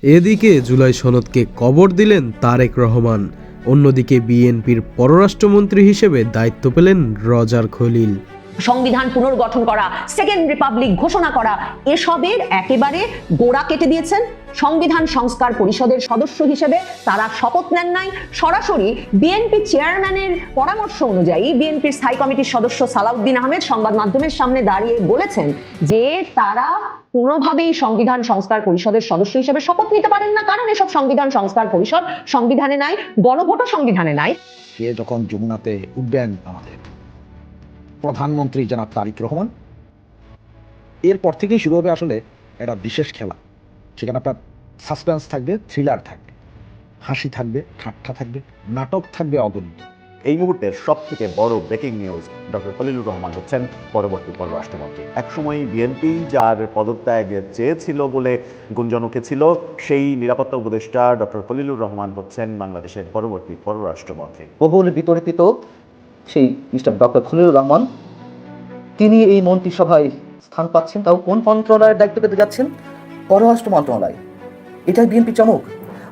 এদিকে জুলাই সনদকে কবর দিলেন তারেক রহমান, অন্যদিকে বিএনপির পররাষ্ট্রমন্ত্রী হিসেবে দায়িত্ব পেলেন রজার খলিল। সংবিধান পুনর্গঠন করা, সেকেন্ড রিপাবলিক ঘোষণা করা, এসবের একেবারে গোড়া কেটে দিয়েছেন। সংবিধান সংস্কার পরিষদের সদস্য হিসেবে তারা শপথ নেন নাই, সরাসরি বিএনপি চেয়ারম্যানের পরামর্শ অনুযায়ী বিএনপির স্থায়ী কমিটির সদস্য সালাউদ্দিন আহমেদ সংবাদ মাধ্যমের সামনে দাঁড়িয়ে বলেছেন যে তারা কোনোভাবেই সংবিধান সংস্কার পরিষদের সদস্য হিসেবে শপথ নিতে পারেন না, কারণ এসব সংবিধান সংস্কার পরিষদ সংবিধানে নাই, গণভোটও সংবিধানে নাই। সে যখন যমুনাতে উঠবেন আমাদের প্রধানমন্ত্রী জনাব তারেক রহমান, এরপর থেকেই শুরু হবে আসলে একটা বিশেষ খেলা। সেখানে আপনার সাসপেন্স থাকবে, থ্রিলার থাকবে, হাসি থাকবে, ঠাট্টা থাকবে, নাটক থাকবে অগণিত। এই মুহূর্তের সবথেকে বড় breaking news, doctor Khalilur Rahman হচ্ছেন পরবর্তী পররাষ্ট্রমন্ত্রী। একসময় বিএনপি যার পদত্যাগ চেয়েছিল বলে গুঞ্জন উঠেছিল, সেই নিরাপত্তা উপদেষ্টা ডক্টর খলিলুর রহমান হচ্ছেন বাংলাদেশের পরবর্তী পররাষ্ট্রমন্ত্রী। বহুল বিতর্কিত সেই মিস্টার ডক্টর খলিলুর রহমান, তিনি এই মন্ত্রিসভায় স্থান পাচ্ছেন, তাও কোন মন্ত্রণালয়ের দায়িত্ব পেতে যাচ্ছেন? পররাষ্ট্র মন্ত্রণালয়। এটাই বিএনপি চমক।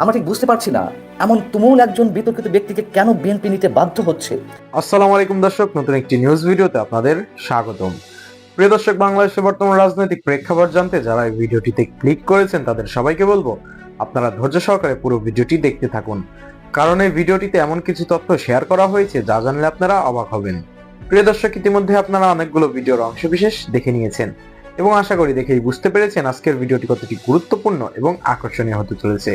আমরা ঠিক বুঝতে পারছি না এমন তুমুল একজন বিতর্কিত ব্যক্তিকে কেন বিএনপি নিতে বাধ্য হচ্ছে। আসসালামু আলাইকুম দর্শক, নতুন একটি নিউজ ভিডিওতে আপনাদের স্বাগতম। প্রিয় দর্শক, বাংলাদেশের বর্তমান রাজনৈতিক প্রেক্ষাপট জানতে যারা এই ভিডিওটিতে ক্লিক করেছেন তাদের সবাইকে বলবো আপনারা ধৈর্য সহকারে পুরো ভিডিওটি দেখতে থাকুন, কারণ এই ভিডিওটিতে এমন কিছু তথ্য শেয়ার করা হয়েছে যা জানলে আপনারা অবাক হবেন। প্রিয় দর্শক, ইতিমধ্যে আপনারা অনেকগুলো ভিডিওর অংশবিশেষ দেখে নিয়েছেন এবং আশা করি দেখেই বুঝতে পেরেছেন আজকের ভিডিওটি কতটি গুরুত্বপূর্ণ এবং আকর্ষণীয় হতে চলেছে।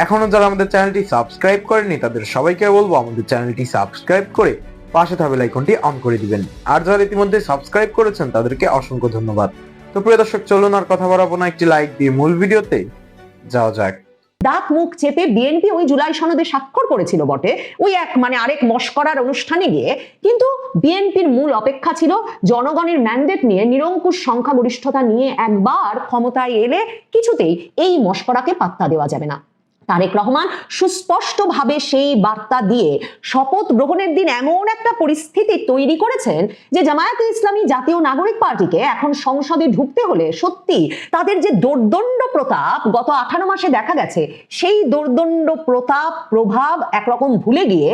এখনো যারা আমাদের চ্যানেলটি সাবস্ক্রাইব করেনি তাদের সবাইকে বলবো আমাদের চ্যানেলটি সাবস্ক্রাইব করে পাশে থাকা বেল আইকনটি অন করে দিবেন, আর যারা ইতিমধ্যে সাবস্ক্রাইব করেছেন তাদেরকে অসংখ্য ধন্যবাদ। তো প্রিয় দর্শক, চলুন আর কথা বাড়াবো না, একটি লাইক দিয়ে মূল ভিডিওতে যাওয়া যাক। দাঁত মুখ চেপে বিএনপি ওই জুলাই সনদে স্বাক্ষর করেছিল বটে, ওই আরেক মশকরার অনুষ্ঠানে গিয়ে, কিন্তু বিএনপির মূল অপেক্ষা ছিল জনগণের ম্যান্ডেট নিয়ে নিরঙ্কুশ সংখ্যাগরিষ্ঠতা নিয়ে একবার ক্ষমতায় এলে কিছুতেই এই মশকরাকে পাত্তা দেওয়া যাবে না। তারেক রহমান সুস্পষ্টভাবে সেই বার্তা দিয়ে শপথ গ্রহণের দিন এমন একটা পরিস্থিতি তৈরি করেছেন যে জামায়াতে ইসলামী জাতীয় নাগরিক পার্টিকে এখন সংসদে ঢুকতে হলে সত্যি তাদের যে দোর্দণ্ড প্রতাপ গত 18 মাসে দেখা গেছে, সেই দোর্দণ্ড প্রতাপ প্রভাব একরকম ভুলে গিয়ে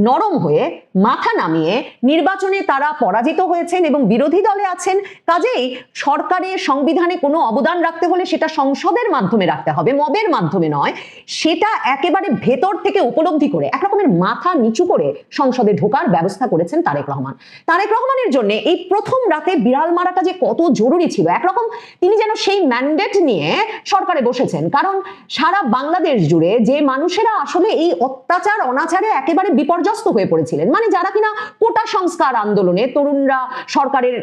নরম হয়ে মাথা নামিয়ে নির্বাচনে তারা পরাজিত হয়েছেন এবং বিরোধী দলে আছেন। কাজেই সরকারের সংবিধানে কোনো অবদান রাখতে হলে সেটা সংসদের মাধ্যমে রাখতে হবে, মবের মাধ্যমে নয়। সেটা একেবারে ভেতর থেকে উপলব্ধি করে একরকমের মাথা নিচু করে সংসদে ঢোকার ব্যবস্থা করেছেন তারেক রহমান। তারেক রহমানের জন্য এই প্রথম রাতে বিড়াল মারাটা যে কত জরুরি ছিল, একরকম তিনি যেন সেই ম্যান্ডেট নিয়ে সরকারে বসেছেন। কারণ সারা বাংলাদেশ জুড়ে যে মানুষেরা আসলে এই অত্যাচার অনাচারে একেবারে বিপর্যস্ত হয়ে পড়েছিলেন, মানে যারা কিনা কোটা সংস্কার আন্দোলনে তরুণরা সরকারের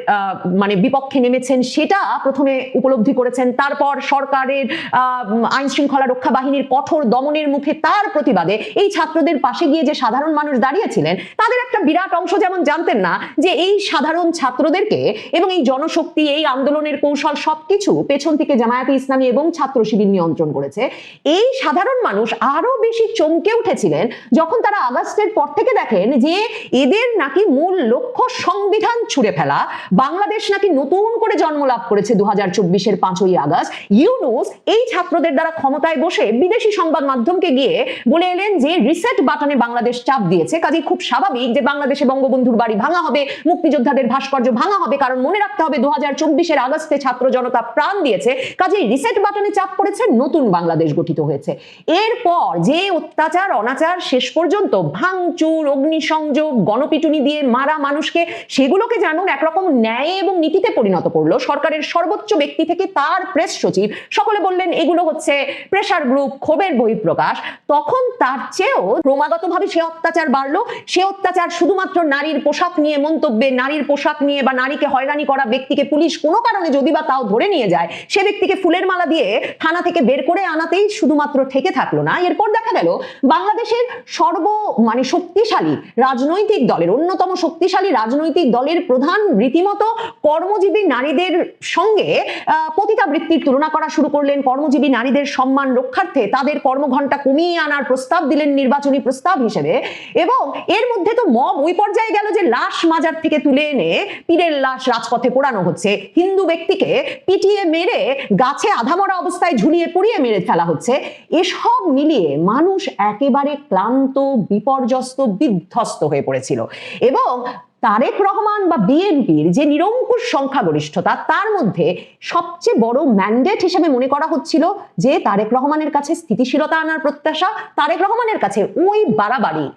বিপক্ষে নেমেছেন, সেটা প্রথমে উপলব্ধি করেছেন। তারপর সরকারের আইন শৃঙ্খলা রক্ষা বাহিনীর কঠোর দমনের মুখে তার প্রতিবাদে এই ছাত্রদের পাশে গিয়ে যে সাধারণ মানুষ দাঁড়িয়েছিলেন, তাদের একটা বিরাট অংশ যেমন জানতেন না যে এই সাধারণ ছাত্রদেরকে এবং এই জনশক্তি, এই আন্দোলনের কৌশল সবকিছু পেছন থেকে জামায়াতে ইসলামী এবং ছাত্র শিবির নিয়ন্ত্রণ করেছে। এই সাধারণ মানুষ আরো বেশি চমকে উঠেছিলেন যখন তারা আগস্টের পর থেকে দেখেন যে এদের নাকি মূল লক্ষ্য সংবিধান ছুঁড়ে ফেলা। বাংলাদেশ নাকি নতুন করে জন্ম লাভ করেছে 2024-এর 5ই আগস্ট। ইউনূস এই ছাত্রদের দ্বারা ক্ষমতায় বসে বিদেশি সংবাদ মাধ্যমকে গিয়ে বলে এলেন যে রিসেট বাটনে বাংলাদেশ চাপ দিয়েছে, কাজেই খুব স্বাভাবিক যে বাংলাদেশে বঙ্গবন্ধুর বাড়ি ভাঙা হবে, মুক্তিযোদ্ধাদের ভাস্কর্য ভাঙা হবে, কারণ মনে রাখতে হবে 2024-এর আগস্টে ছাত্র জনতা প্রাণ দিয়েছে, কাজেই রিসেট বাটনে চাপ পড়েছে, নতুন বাংলাদেশ গঠিত হয়েছে। এরপর যে অত্যাচার অনাচার শেষ পর্যন্ত ভাঙচুর, অগ্নিসংযোগ, গণপিটুনি দিয়ে মারা মানুষকে, সেগুলোকে যেমন একরকম ন্যায় এবং নীতিতে পরিণত করলো সরকারের সর্বোচ্চ ব্যক্তি থেকে তার প্রেস সচিব, সকলে বললেন এগুলো হচ্ছে প্রেসার গ্রুপ, ক্ষোভের বহিঃপ্রকাশ। তখন তার চেয়েও ক্রমাগতভাবে সে অত্যাচার বাড়লো। সে অত্যাচার শুধুমাত্র নারীর পোশাক নিয়ে মন্তব্যে, নারীর পোশাক নিয়ে বা নারীকে হয়রানি করা ব্যক্তিকে পুলিশ কোনো কারণে যদি বা তাও ধরে নিয়ে যায়, সে ব্যক্তিকে ফুলের মালা দিয়ে থানা থেকে বের করে আনাতেই শুধুমাত্র ঠেকে থাকলো না। এরপর দেখা গেল বাংলাদেশের শক্তিশালী রাজনৈতিক দলের, অন্যতম শক্তিশালী রাজনৈতিক দলের প্রধান রীতিমতো কর্মজীবী নারীদের সঙ্গে পতিতাবৃত্তির তুলনা করা শুরু করলেন। কর্মজীবী নারীদের সম্মান রক্ষার্থে তাদের কর্মঘণ্টা কমিয়ে আনার প্রস্তাব দিলেন নির্বাচনী প্রস্তাব হিসেবে। এবং এর মধ্যে তো মব ওই পর্যায়ে গেল যে লাশ মাজার থেকে তুলে এনে পীরের লাশ রাজপথে পোড়ানো হচ্ছে, হিন্দু ব্যক্তিকে পিটিয়ে মেরে গাছে আধামরা অবস্থায় ঝুলিয়ে পুড়িয়ে মেরে ফেলা হচ্ছে। এসব মিলিয়ে মানুষ একেবারে ক্লান্ত, বিপর্যস্ত, বিধ্বস্ত হয়ে পড়েছিল। এবং তারেক রহমান বা বিএনপির যে নিরঙ্কুশ সংখ্যাগরিষ্ঠতা, তার মধ্যে সবচেয়ে বড় ম্যান্ডেট হিসেবে মনে করা হচ্ছিল যে তারেক রহমানের কাছে স্থিতিশীলতা আনার প্রত্যাশা, তারেক রহমানের কাছে ওই বাড়াবাড়ি,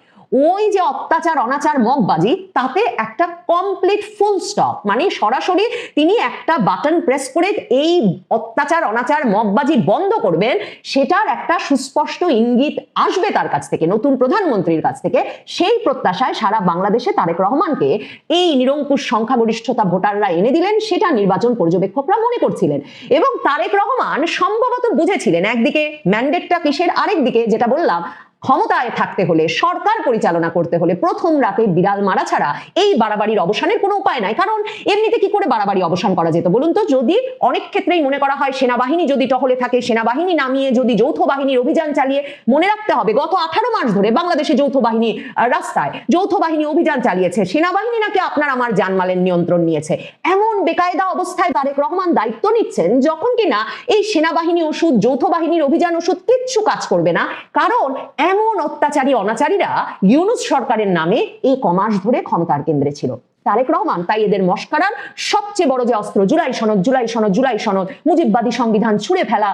ওই যে অত্যাচার অনাচার মগবাজি, তাতে একটা কমপ্লিট ফুল স্টপ, মানে সরাসরি তিনি একটা বাটন প্রেস করে এই অত্যাচার অনাচার মগবাজি বন্ধ করবেন, সেটার একটা সুস্পষ্ট ইঙ্গিত আসবে তার কাছ থেকে, নতুন প্রধানমন্ত্রীর কাছ থেকে। সেই প্রত্যাশায় সারা বাংলাদেশে তারেক রহমানকে এই নিরঙ্কুশ সংখ্যাগরিষ্ঠতা ভোটাররা এনে দিলেন, সেটা নির্বাচন পর্যবেক্ষকরা মনে করছিলেন। এবং তারেক রহমান সম্ভবত বুঝেছিলেন একদিকে ম্যান্ডেটটা কিসের, আরেকদিকে যেটা বললাম, ক্ষমতায় থাকতে হলে, সরকার পরিচালনা করতে হলে প্রথম রাতে বিড়াল মারা ছাড়া এই বাড়াবাড়ির অবসানের কোনো উপায় নাই। কারণ এমনিতে কি করে বাড়াবাড়ি অবসান করা যেত বলুন তো? যদি অনেক ক্ষেত্রেই মনে করা হয় সেনাবাহিনী যদি টহলে থাকে, সেনাবাহিনী নামিয়ে যদি যৌথ বাহিনীর অভিযান চালিয়ে, মনে রাখতে হবে গত 18 মাস ধরে বাংলাদেশে যৌথ বাহিনী রাস্তায়, যৌথ বাহিনী অভিযান চালিয়েছে, সেনাবাহিনী নাকি আপনার আমার জানমালের নিয়ন্ত্রণ নিয়েছে। এমন বেকায়দা অবস্থায় তারেক রহমান দায়িত্ব নিচ্ছেন যখন কিনা এই সেনাবাহিনী ওষুধ, যৌথ বাহিনীর অভিযান ওষুধ কিচ্ছু কাজ করবে না। কারণ এমন অত্যাচারী অনাচারীরা ইউনূস সরকারের নামে এই কমাস ধরে ক্ষমতার কেন্দ্রে ছিল। তারেক রহমান তাই এদের মস্কারার সবচেয়ে বড় যে অস্ত্র, জুলাই সনদ, জুলাই সনদ, জুলাই সনদ, মুজিববাদী সংবিধান ছুঁড়ে ফেলা,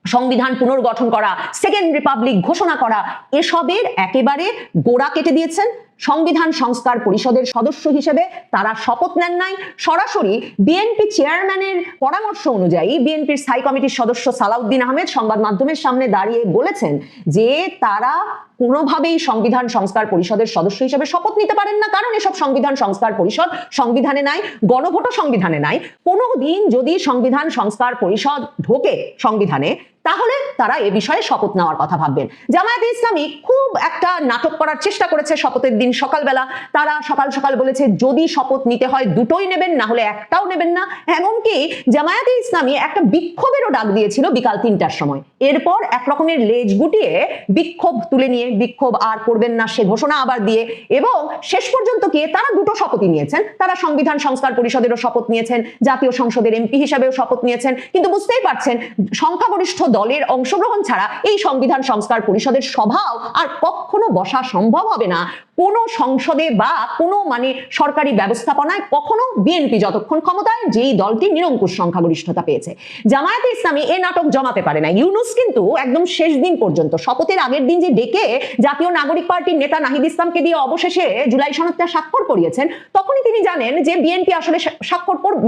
সংবিধান পুনর্গঠন করা, সেকেন্ড রিপাবলিক ঘোষণা করা, এসবের একেবারে গোড়া কেটে দিয়েছেন। সংবিধান সংস্কার পরিষদের সদস্য হিসেবে তারা শপথ নেন নাই, সরাসরি বিএনপি চেয়ারম্যানের পরামর্শ অনুযায়ী বিএনপির স্থায়ী কমিটির সদস্য সালাউদ্দিন আহমেদ সংবাদ মাধ্যমের সামনে দাঁড়িয়ে বলেছেন যে তারা কোনোভাবেই সংবিধান সংস্কার পরিষদের সদস্য হিসেবে শপথ নিতে পারেন না, কারণ এসব সংবিধান সংস্কার পরিষদ সংবিধানে নাই, গণভোটও সংবিধানে নাই। কোনোদিন যদি সংবিধান সংস্কার পরিষদ ঢোকে সংবিধানে, তাহলে তারা এ বিষয়ে শপথ নেওয়ার কথা ভাববেন। জামায়াতে ইসলামী খুব একটা নাটক করার চেষ্টা করেছে শপথের দিন সকালবেলা। তারা সকাল সকাল বলেছে যদি শপথ নিতে হয় দুটোই নেবেন, না হলে একটাও নেবেন না। এমনকি জামায়াতে ইসলামী একটা বিক্ষোভেরও ডাক দিয়েছিল বিকাল 3টার সময়। এরপর এক রকমের লেজ গুটিয়ে বিক্ষোভ তুলে নিয়ে বিক্ষোভ আর করবেন না সে ঘোষণা আবার দিয়ে, এবং শেষ পর্যন্ত গিয়ে তারা দুটো শপথই নিয়েছেন। তারা সংবিধান সংস্কার পরিষদেরও শপথ নিয়েছেন, জাতীয় সংসদের এমপি হিসাবেও শপথ নিয়েছেন। কিন্তু বুঝতেই পারছেন সংখ্যাগরিষ্ঠ দলের অংশগ্রহণ ছাড়া এই সংবিধান সংস্কার পরিষদের সভাও আর কখনো বসা সম্ভব হবে না। কোনো সংসদে বা কোনো মানে সরকারি ব্যবস্থাপনায় কখনো বিএনপি যতক্ষণ ক্ষমতায়, যেই দলটি নিরঙ্কুশ সংখ্যাগরিষ্ঠতা পেয়েছে। জামায়াতে ইসলামী এই নাটক জমাতে পারে না। ইউনূস কিন্তু একদম শেষ দিন পর্যন্ত, শপথের আগের দিন যে ডেকে জাতীয় নাগরিক পার্টির নেতা নাহিদ ইসলামকে দিয়ে অবশেষে জুলাই সনদটা স্বাক্ষর করিয়েছেন, তখনই তিনি জানেন যে বিএনপি আসলে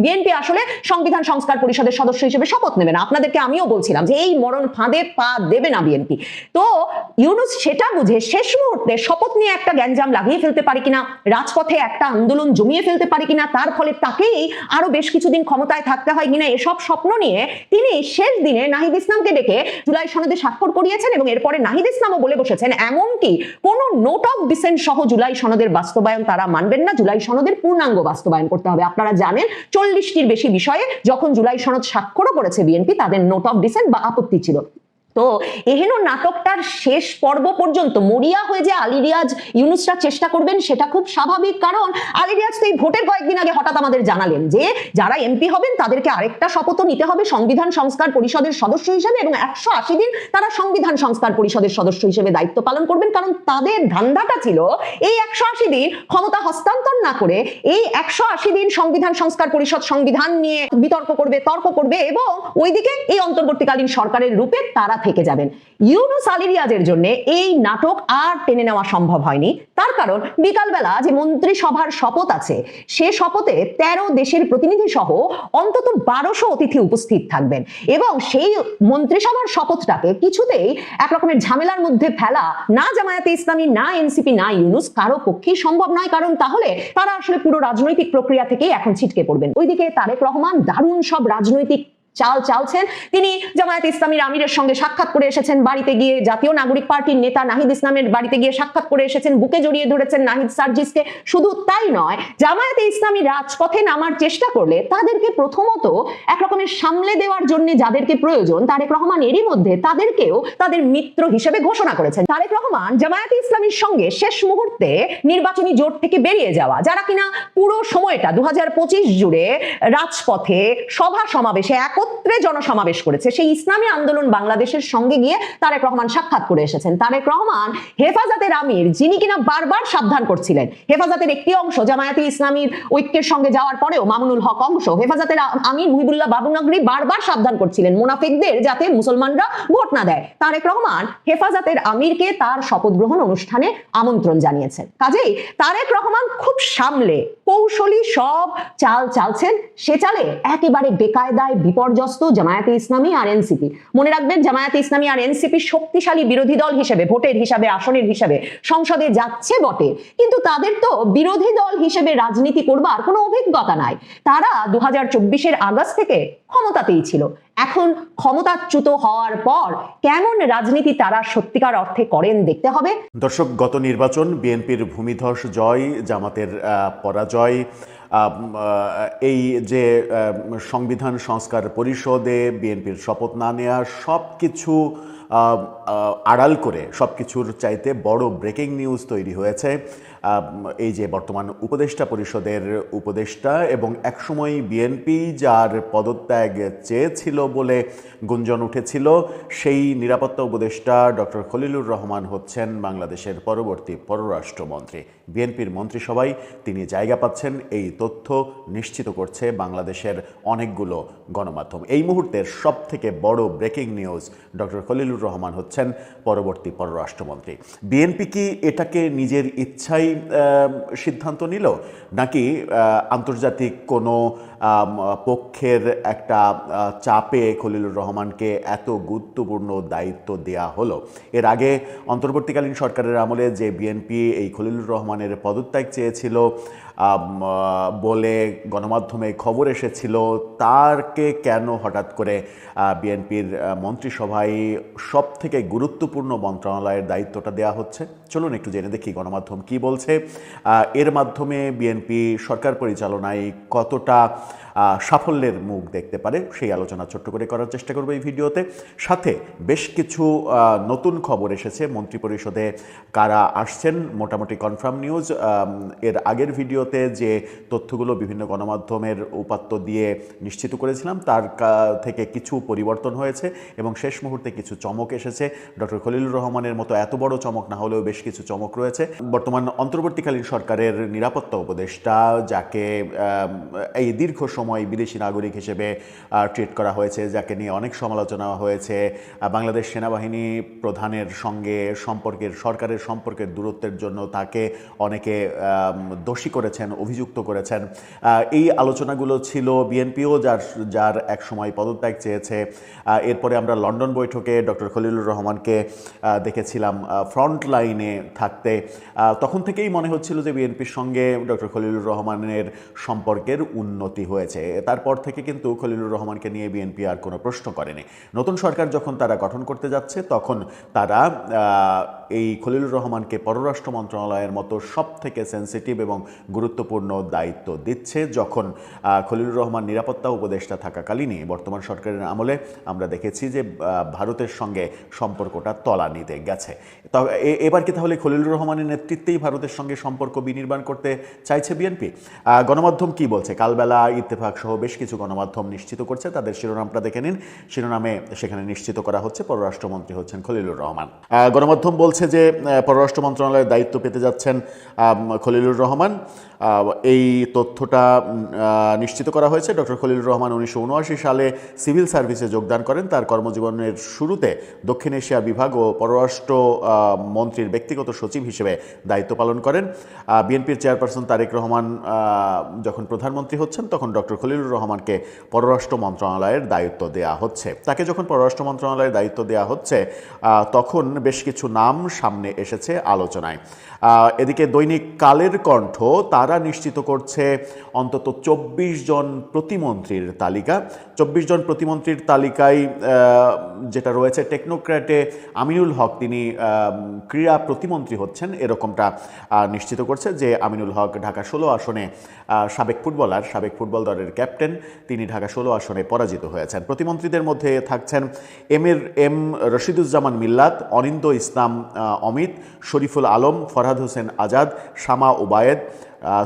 বিএনপি আসলে সংবিধান সংস্কার পরিষদের সদস্য হিসেবে শপথ নেবে না। আপনাদেরকে আমিও বলছিলাম যে এই মরণ ফাঁদে পা দেবে না বিএনপি। তো ইউনূস সেটা বুঝে শেষ মুহূর্তে শপথ নিয়ে একটা গ্যাঞ্জাম লাগিয়ে ফেলতে পারে কিনা, রাজপথে একটা আন্দোলন জমিয়ে ফেলতে পারে কিনা, তার ফলে তাকেই আরো বেশ কিছুদিন ক্ষমতায় থাকতে হয় কিনা, এসব স্বপ্ন নিয়ে তিনি শেষ দিনে নাহিদ ইসলামকে ডেকে জুলাই সনদে স্বাক্ষর করিয়েছেন। এবং এরপরে নাহিদ ইসলামও বলে বসেছেন এমনকি কোনো নোট অফ ডিসেন্ট সহ জুলাই সনদের বাস্তবায়ন তারা মানবেন না, জুলাই সনদের পূর্ণাঙ্গ বাস্তবায়ন করতে হবে। আপনারা জানেন 40টির বেশি বিষয়ে যখন জুলাই সনদ স্বাক্ষরও করেছে বিএনপি, তাদের নোট অফ ডিসেন্ট বা আপত্তি ছিল। তো এহেন নাটকটার শেষ পর্ব পর্যন্ত মরিয়া হয়ে যে আলী রিয়াজ ইউনূসরা চেষ্টা করবেন সেটা খুব স্বাভাবিক, কারণ আলী রিয়াজ তো এই ভোটের কয়েকদিন আগে হঠাৎ আমাদের জানালেন যে যারা এমপি হবেন তাদেরকে আরেকটা শপথ নিতে হবে সংবিধান সংস্কার পরিষদের সদস্য হিসেবে, এবং 180 দিন তারা সংবিধান সংস্কার পরিষদের সদস্য হিসেবে দায়িত্ব পালন করবেন। কারণ তাদের ধান্দাটা ছিল এই 180 দিন ক্ষমতা হস্তান্তর না করে এই 180 দিন সংবিধান সংস্কার পরিষদ সংবিধান নিয়ে বিতর্ক করবে, তর্ক করবে, এবং ওইদিকে এই অন্তর্বর্তীকালীন সরকারের রূপে তারা থেকে যাবেন। ইউনূস আলী রিয়াজের জন্য এই নাটক আর টেনে নেওয়া সম্ভব হয়নি। তার কারণ বিকালবেলা যে মন্ত্রিসভার শপথ আছে, সে শপথে 13 দেশের প্রতিনিধি সহ অন্তত 1200 অতিথি উপস্থিত থাকবেন, এবং সেই মন্ত্রিসভার শপথটাকে কিছুতেই এক রকমের ঝামেলার মধ্যে ফেলা না জামায়াতে ইসলামী, না এনসিপি, না ইউনূস কারো পক্ষেই সম্ভব নয়। কারণ তাহলে তারা আসলে পুরো রাজনৈতিক প্রক্রিয়া থেকেই এখন ছিটকে পড়বেন। ওইদিকে তারেক রহমান দারুণ সব রাজনৈতিক চাল চালছেন। তিনি জামায়াতে ইসলামীর আমিরের সঙ্গে সাক্ষাৎ করে এসেছেন, বাড়িতে গিয়ে জাতীয় নাগরিক পার্টির নেতা নাহিদ ইসলামের বাড়িতে গিয়ে সাক্ষাৎ করে এসেছেন, বুকে জড়িয়ে ধরেছেন নাহিদ সার্জিসকে। শুধু তাই নয়, জামায়াতে ইসলামী রাজপথে নামার চেষ্টা করলে তাদেরকে প্রথমত একরকমের সামলে দেওয়ার জন্য যাদেরকে প্রয়োজন, তারেক রহমান এরই মধ্যে তাদেরকেও তাদের মিত্র হিসেবে ঘোষণা করেছেন। তারেক রহমান জামায়াতে ইসলামীর সঙ্গে শেষ মুহূর্তে নির্বাচনী জোট থেকে বেরিয়ে যাওয়া, যারা কিনা পুরো সময়টা 2025 জুড়ে রাজপথে সভা সমাবেশে একত্রে জনসমাবেশ করেছে, সেই ইসলামী আন্দোলন বাংলাদেশের সঙ্গে গিয়ে তারেক রহমান সাক্ষাৎ করে এসেছেন। তারেক রহমান হেফাজতের আমির, যিনি কিনা বারবার সাবধান করছিলেন, হেফাজতের একটি অংশ জামায়াতে ইসলামীর ঐক্যের সঙ্গে যাওয়ার পরেও মামুনুল হক অংশ, হেফাজতের আমির মুহিবুল্লাহ বাবুনগরী বারবার সাবধান করছিলেন মুনাফিকদের যাতে মুসলমানরা ভোট না দেয়। তারেক রহমান হেফাজতের আমিরকে তার শপথ গ্রহণ অনুষ্ঠানে আমন্ত্রণ জানিয়েছেন। কাজেই তারেক রহমান খুব সামলে কৌশলী সব চাল চালছেন। সে চালে একেবারে বেকায়দায় বিপর্যস্ত জামায়াতে ইসলামী আর এনসিপি। মনে রাখবেন, জামায়াতে ইসলামী আর এনসিপি শক্তিশালী বিরোধী দল হিসেবে, ভোটের হিসাবে, আসনের হিসাবে সংসদে যাচ্ছে বটে, কিন্তু তাদের তো বিরোধী দল হিসেবে রাজনীতি করবার কোনো অভিজ্ঞতা নাই। তারা 2024-এর আগস্ট থেকে ক্ষমতাতেই ছিল। এখন ক্ষমতাচ্যুত হওয়ার পর কেমন রাজনীতি তারা সত্যিকার অর্থে করেন দেখতে হবে। দর্শক, গত নির্বাচন বিএনপির ভূমিধস জয়, জামাতের পরাজয়, এই যে সংবিধান সংস্কার পরিষদে বিএনপির শপথ না নেওয়া, সব কিছু আড়াল করে সব কিছুর চাইতে বড় ব্রেকিং নিউজ তৈরি হয়েছে। এই যে বর্তমান উপদেষ্টা পরিষদের উপদেষ্টা এবং একসময় বিএনপি যার পদত্যাগ চেয়েছিল বলে গুঞ্জন উঠেছিল, সেই নিরাপত্তা উপদেষ্টা ডক্টর খলিলুর রহমান হচ্ছেন বাংলাদেশের পরবর্তী পররাষ্ট্রমন্ত্রী। বিএনপির মন্ত্রিসভায় তিনি জায়গা পাচ্ছেন, এই তথ্য নিশ্চিত করছে বাংলাদেশের অনেকগুলো গণমাধ্যম। এই মুহূর্তের সব থেকে বড় breaking news, doctor Khalilur Rahman হচ্ছেন পরবর্তী পররাষ্ট্রমন্ত্রী। বিএনপি কি এটাকে নিজের ইচ্ছাই সিদ্ধান্ত নিল, নাকি আন্তর্জাতিক কোনো পক্ষের একটা চাপে খলিলুর রহমানকে এত গুরুত্বপূর্ণ দায়িত্ব দেয়া হলো? এর আগে অন্তর্বর্তীকালীন সরকারের আমলে যে বিএনপি এই খলিলুর রহমানের পদত্যাগ চেয়েছিল বলে গণমাধ্যমে খবর এসেছিল, তারকে কেন হঠাৎ করে বিএনপির মন্ত্রিসভায় সব থেকে গুরুত্বপূর্ণ মন্ত্রণালয়ের দায়িত্বটা দেওয়া হচ্ছে? চলুন একটু জেনে দেখি গণমাধ্যম কি বলছে। এর মাধ্যমে বিএনপি সরকার পরিচালনায় কতটা সাফল্যের মুখ দেখতে পারে সেই আলোচনা ছোট্ট করে করার চেষ্টা করবো এই ভিডিওতে। সাথে বেশ কিছু নতুন খবর এসেছে, মন্ত্রিপরিষদে কারা আসছেন মোটামুটি কনফার্ম নিউজ। এর আগের ভিডিওতে যে তথ্যগুলো বিভিন্ন গণমাধ্যমের উপাত্ত দিয়ে নিশ্চিত করেছিলাম তার থেকে কিছু পরিবর্তন হয়েছে এবং শেষ মুহূর্তে কিছু চমক এসেছে। ডক্টর খলিলুর রহমানের মতো এত বড় চমক না হলেও বেশ কিছু চমক রয়েছে। বর্তমান অন্তর্বর্তীকালীন সরকারের নিরাপত্তা উপদেষ্টা, যাকে এই দীর্ঘ সময় বিদেশি নাগরিক হিসেবে ট্রিট করা হয়েছে, যাকে নিয়ে অনেক সমালোচনা হয়েছে, বাংলাদেশ সেনাবাহিনী প্রধানের সঙ্গে সরকারের সম্পর্কের দূরত্বের জন্য তাকে অনেকে দোষী করেছেন, অভিযুক্ত করেছেন। এই আলোচনাগুলো ছিল। বিএনপিও যার এক সময় পদত্যাগ চেয়েছে। এরপরে আমরা লন্ডন বৈঠকে ডক্টর খলিলুর রহমানকে দেখেছিলাম ফ্রন্ট লাইনে থাকতে। তখন থেকেই মনে হচ্ছিল যে বিএনপির সঙ্গে ডক্টর খলিলুর রহমানের সম্পর্কের উন্নতি হয়েছে। তারপর থেকে কিন্তু খলিলুর রহমানকে নিয়ে বিএনপি আর কোনো প্রশ্ন করেনি। নতুন সরকার যখন তারা গঠন করতে যাচ্ছে তখন তারা এই খলিলুর রহমানকে পররাষ্ট্র মন্ত্রণালয়ের মতো সব থেকে সেন্সিটিভ এবং গুরুত্বপূর্ণ দায়িত্ব দিচ্ছে। যখন খলিলুর রহমান নিরাপত্তা উপদেষ্টা থাকাকালীনই বর্তমান সরকারের আমলে আমরা দেখেছি যে ভারতের সঙ্গে সম্পর্কটা তলানিতে গেছে। তবে এবার কি তাহলে খলিলুর রহমানের নেতৃত্বেই ভারতের সঙ্গে সম্পর্ক বিনির্মাণ করতে চাইছে বিএনপি? গণমাধ্যম কি বলছে? কালবেলা, ইত্তেফাক সহ বেশ কিছু গণমাধ্যম নিশ্চিত করছে, তাদের শিরোনামটা দেখে নিন। শিরোনামে সেখানে নিশ্চিত করা হচ্ছে পররাষ্ট্রমন্ত্রী হচ্ছেন খলিলুর রহমান। গণমাধ্যম বলছে যে পররাষ্ট্র মন্ত্রণালয়ের দায়িত্ব পেতে যাচ্ছেন খলিলুর রহমান। এই তথ্যটা নিশ্চিত করা হয়েছে। ডক্টর খলিলুর রহমান 1979 সালে সিভিল সার্ভিসে যোগদান করেন। তার কর্মজীবনের শুরুতে দক্ষিণ এশিয়া বিভাগ ও পররাষ্ট্র মন্ত্রীর ব্যক্তিগত সচিব হিসেবে দায়িত্ব পালন করেন। বিএনপির চেয়ারপারসন তারেক রহমান যখন প্রধানমন্ত্রী হচ্ছেন তখন ডক্টর খলিলুর রহমানকে পররাষ্ট্র মন্ত্রণালয়ের দায়িত্ব দেয়া হচ্ছে। তাকে যখন পররাষ্ট্র মন্ত্রণালয়ের দায়িত্ব দেয়া হচ্ছে তখন বেশ কিছু নাম সামনে এসেছে আলোচনায়। এদিকে দৈনিক কালের কণ্ঠ তারা নিশ্চিত করছে অন্তত 24 জন প্রতিমন্ত্রীর তালিকা। 24 জন প্রতিমন্ত্রীর তালিকায় যেটা রয়েছে, টেকনোক্র্যাটে আমিনুল হক তিনি ক্রীড়া প্রতিমন্ত্রী হচ্ছেন, এরকমটা নিশ্চিত করছে যে আমিনুল হক ঢাকা 16 আসনে সাবেক ফুটবল দলের ক্যাপ্টেন, তিনি ঢাকা 16 আসনে পরাজিত হয়েছেন। প্রতিমন্ত্রীদের মধ্যে থাকছেন এম রশিদুজ্জামান মিল্লাত, অনিন্দ ইসলাম অমিত, শরীফুল আলম, ফরহাদ হোসেন আজাদ, শামা ওবায়েদ,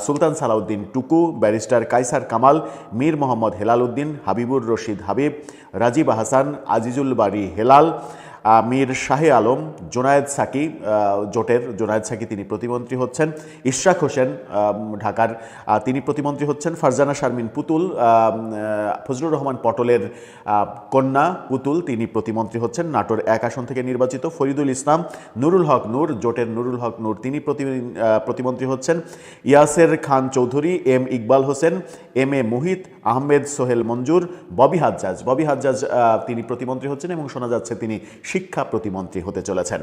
সুলতান সালাউদ্দিন টুকু, ব্যারিস্টার কাইসার কামাল, মীর মোহাম্মদ হেলাল উদ্দিন, হাবিবুর রশিদ হাবিব, রাজীব হাসান, আজিজুল বারী হেলাল, মীর শাহে আলম, জোনায়েদ সাকি, জোটের জোনায়েদ সাকি তিনি প্রতিমন্ত্রী হচ্ছেন। ইশরাক হোসেন ঢাকার তিনি প্রতিমন্ত্রী হচ্ছেন। ফারজানা শারমিন পুতুল, ফজলুর রহমান পটলের কন্যা পুতুল, তিনি প্রতিমন্ত্রী হচ্ছেন, নাটোর 1 আসন থেকে নির্বাচিত। ফরিদুল ইসলাম, নুরুল হক নূর, জোটের নুরুল হক নূর তিনি প্রতিমন্ত্রী হচ্ছেন। ইয়াসের Khan Chowdhury, M Iqbal Hossain, M A Muhith, Ahmed Sohel মঞ্জুর, ববি হাজ্জাজ তিনি প্রতিমন্ত্রী হচ্ছেন এবং শোনা যাচ্ছে তিনি শিক্ষা প্রতিমন্ত্রী হতে চলেছেন।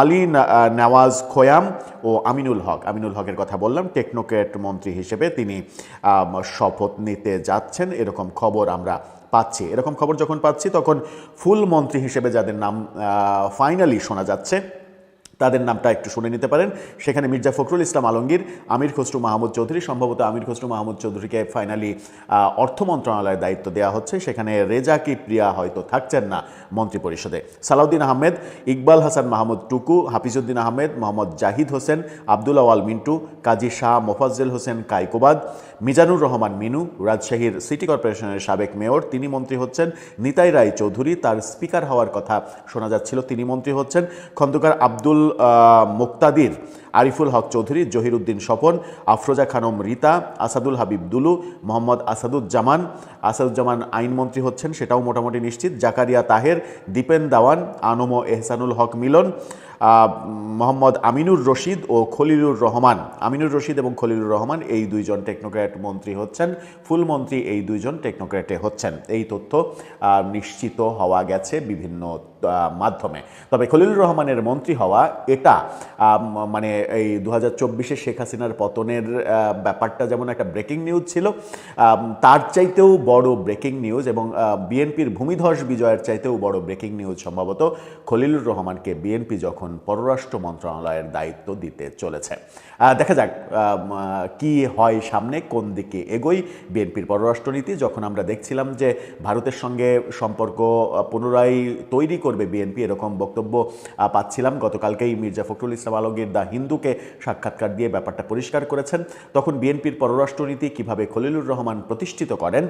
আলী নওয়াজ খোয়াম ও আমিনুল হকের কথা বললাম, টেকনোক্র্যাট মন্ত্রী হিসেবে তিনি শপথ নিতে যাচ্ছেন, এরকম খবর আমরা পাচ্ছি। এরকম খবর যখন পাচ্ছি তখন ফুল মন্ত্রী হিসেবে যাদের নাম ফাইনালি শোনা যাচ্ছে তাদের নামটা একটু শুনে নিতে পারেন। সেখানে মির্জা ফখরুল ইসলাম আলমগীর, আমির খসরু মাহমুদ চৌধুরী, সম্ভবত আমির খসরু মাহমুদ চৌধুরীকে ফাইনালি অর্থ মন্ত্রণালয়ের দায়িত্ব দেওয়া হচ্ছে। সেখানে রেজা কিপ্রিয়া হয়তো থাকছেন না মন্ত্রী পরিষদে। সালাউদ্দিন আহমেদ, ইকবাল হাসান মাহমুদ টুকু, হাফিজউদ্দিন আহমেদ, মোহাম্মদ জাহিদ হোসেন, আব্দুল আওয়াল মিন্টু, কাজী শাহ মোফাজ্জেল হোসেন কায়কোবাদ, মিজানুর রহমান মিনু, রাজশাহীর সিটি কর্পোরেশনের সাবেক মেয়র, তিনি মন্ত্রী হচ্ছেন। নিতাই রায় চৌধুরী, তার স্পিকার হওয়ার কথা শোনা যাচ্ছিল, তিনি মন্ত্রী হচ্ছেন। খন্দকার আব্দুল মুক্তাদির, আরিফুল হক চৌধুরী, জহির উদ্দিন স্বপন, আফরোজা খানম রীতা, আসাদুল হাবিব দুলু, মোহাম্মদ আসাদুজ্জামান আইনমন্ত্রী হচ্ছেন, সেটাও মোটামুটি নিশ্চিত। জাকারিয়া তাহের, দীপেন দাওয়ান, আনম এহসানুল হক মিলন, মোহাম্মদ আমিনুর রশিদ এবং খলিলুর রহমান এই দুইজন টেকনোক্র্যাট মন্ত্রী হচ্ছেন। ফুল মন্ত্রী এই দুইজন টেকনোক্র্যাটে হচ্ছেন, এই তথ্য নিশ্চিত হওয়া গেছে বিভিন্ন মাধ্যমে। তবে খলিলুর রহমানের মন্ত্রী হওয়া এটা মানে এই 2024-এ শেখ হাসিনার পতনের ব্যাপারটা যেমন একটা ব্রেকিং নিউজ ছিল, তার চাইতেও বড় ব্রেকিং নিউজ এবং বিএনপির ভূমিধস বিজয়ের চাইতেও বড় ব্রেকিং নিউজ সম্ভবত খলিলুর রহমানকে বিএনপি যখন পররাষ্ট্র মন্ত্রণালয়ের দায়িত্ব দিতে চলেছে। দেখা যাক কি হয় সামনে, কোন দিকে এগোয় বিএনপির পররাষ্ট্রনীতি। যখন আমরা দেখছিলাম যে ভারতের সঙ্গে সম্পর্ক পুনরায় তৈরি করবে বিএনপি, এরকম বক্তব্য পাচ্ছিলাম। গতকালকেই মির্জা ফখরুল ইসলাম আলমগীর দ্য হিন্দুকে সাক্ষাৎকার দিয়ে ব্যাপারটা পরিষ্কার করেছেন। তখন বিএনপির পররাষ্ট্রনীতি কিভাবে খলিলুর রহমান প্রতিষ্ঠিত করেন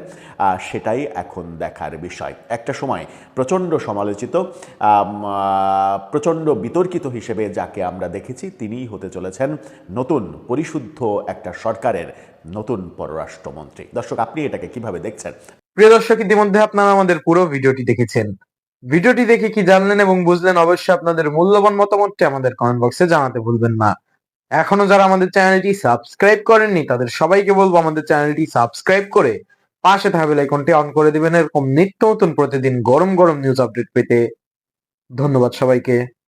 সেটাই এখন দেখার বিষয়। একটা সময় প্রচণ্ড সমালোচিত, প্রচণ্ড বিতর্কিত হিসেবে যাকে আমরা দেখেছি, তিনিই হতে চলেছেন নতুন পরিশুদ্ধ একটা সরকারের নতুন পররাষ্ট্রমন্ত্রী। দর্শক, আপনি এটাকে কিভাবে দেখছেন? প্রিয় দর্শক, ইতিমধ্যে আপনারা আমাদের পুরো ভিডিওটি দেখেছেন। ভিডিওটি দেখে কি জানলেন এবং বুঝলেন, অবশ্যই আপনাদের মূল্যবান মতামতটি আমাদের কমেন্ট বক্সে জানাতে ভুলবেন না। এখনো যারা আমাদের চ্যানেলটি সাবস্ক্রাইব করেননি তাদের সবাইকে বলবো আমাদের চ্যানেলটি সাবস্ক্রাইব করে পাশে থাকা বেল আইকনটি অন করে দিবেন, এরকম নিত্য নতুন প্রতিদিন গরম গরম নিউজ আপডেট পেতে। ধন্যবাদ সবাইকে।